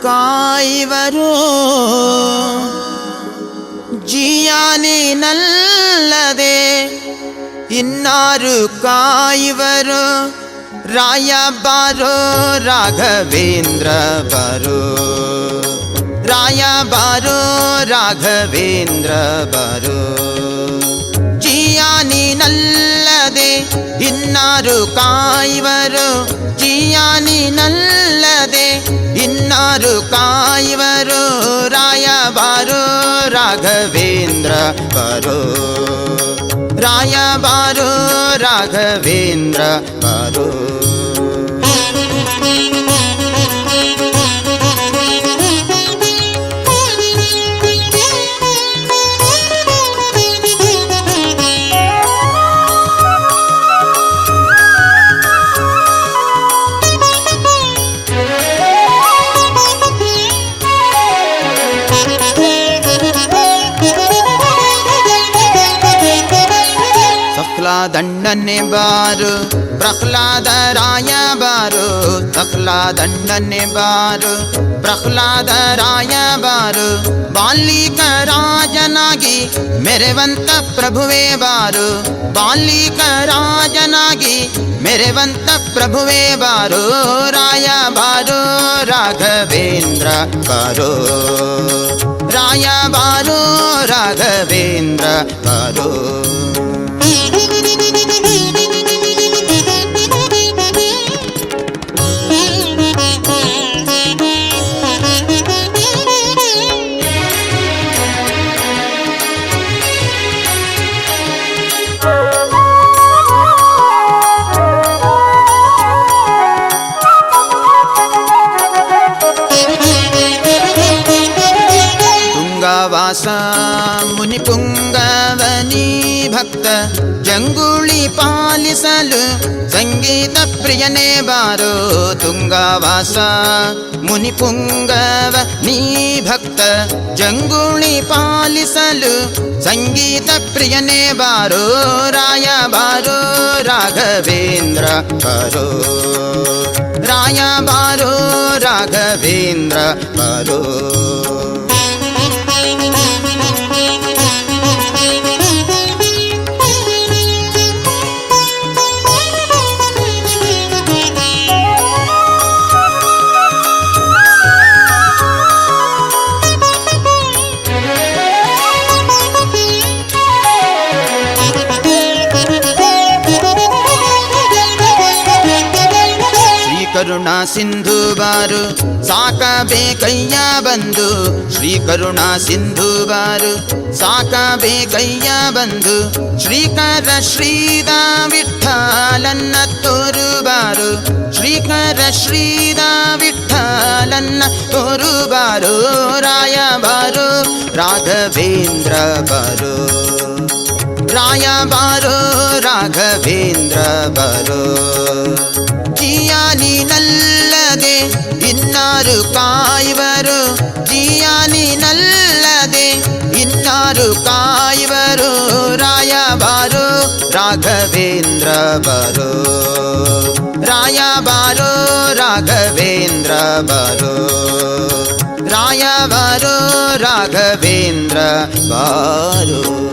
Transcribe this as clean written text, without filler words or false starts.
ಕಾಯುವರು ಜಿಯಾನಿನಲ್ಲದೆ ಇನ್ನಾರು ಕಾಯುವರು. ರಾಯ ಬಾರೋ ರಾಘವೇಂದ್ರ ಬಾರೋ, ರಾಯ ಬಾರೋ ರಾಘವೇಂದ್ರ ಬಾರೋ. ಜಿಯಾನಿನಲ್ಲದೆ ಇನ್ನಾರು ಕಾಯುವರು, ಜಿಯಾನಿನಲ್ಲದೆ ಇನ್ನಾರು ಕಾಯುವರು. ರಾಯ ಬಾರೋ ರಾಘವೇಂದ್ರ ಬಾರೋ, ರಾಯ ಬಾರೋ ರಾಘವೇಂದ್ರ ಬಾರೋ. ಪ್ರಹ್ಲಾದಣ್ಣನೆ ಬಾರು ಪ್ರಹ್ಲಾದ ರಾಯ ಬಾರು, ಪ್ರಹ್ಲಾದಣ್ಣನೆ ಬಾರು ಪ್ರಹ್ಲಾದ ರಾಯ ಬಾರು. ಬಾಲಿಕ ರಾಜನಾಗಿ ಮೆರೆವಂತ ಪ್ರಭುವೇ ಬಾರು, ಬಾಲಿಕ ರಾಜನಾಗಿ ಮೆರೆವಂತ ಪ್ರಭುವೇ ಬಾರು. ರಾಯ ಬಾರೋ ರಾಘವೇಂದ್ರ ಬಾರೋ, ರಾಯ ಬಾರೋ ರಾಘವೇಂದ್ರ ಬಾರೋ. ವಾಸ ಮುನಿ ಪುಂಗವನಿ ಭಕ್ತ ಜಂಗುಳಿ ಪಾಲಿಸಲು ಸಂಗೀತ ಪ್ರಿಯನೇ ಬಾರೋ. ತುಂಗವಾಸ ಮುನಿ ಪುಂಗವ ನೀ ಭಕ್ತ ಜಂಗುಳಿ ಪಾಲಿಸಲು ಸಂಗೀತ ಪ್ರಿಯನೇ ಬಾರೋ. ರಾಯ ಬಾರೋ ರಾಘವೇಂದ್ರ ಬಾರೋ, ರಾಯ ಬಾರೋ ರಾಘವೇಂದ್ರ ಬಾರೋ. ಕರುಣಾ ಸಿಂಧು ಬಾರು ಸಾಕಬೇಕಯ್ಯ ಬಂದು, ಶ್ರೀ ಕರುಣಾ ಸಿಂಧು ಬಾರು ಸಾಕಬೇಕಯ್ಯ ಬಂದು. ಶ್ರೀಕರ ಶ್ರೀದ ವಿಠಲನ್ನ ತೋರು ಬಾರು, ಶ್ರೀಕರ ಶ್ರೀದ ವಿಠಲನ್ನ ತೋರು ಬಾರು. ರಾಯ ಬಾರೋ ರಾಘವೇಂದ್ರ ಬಾರೋ, ರಾಯ ಬಾರೋ ರಾಘವೇಂದ್ರ ಬಾರೋ. ಜಿಯಾನಿನಲ್ಲದೆ ಇನ್ನಾರು ಕಾಯುವರು, ಜಿಯಾನಿನಲ್ಲದೆ ಇನ್ನಾರು ಕಾಯುವರು. ರಾಯ ಬಾರೋ ರಾಘವೇಂದ್ರ ಬಾರೋ, ರಾಯ ಬಾರೋ ರಾಘವೇಂದ್ರ ಬಾರೋ, ರಾಯ ಬಾರೋ ರಾಘವೇಂದ್ರ ಬಾರೋ.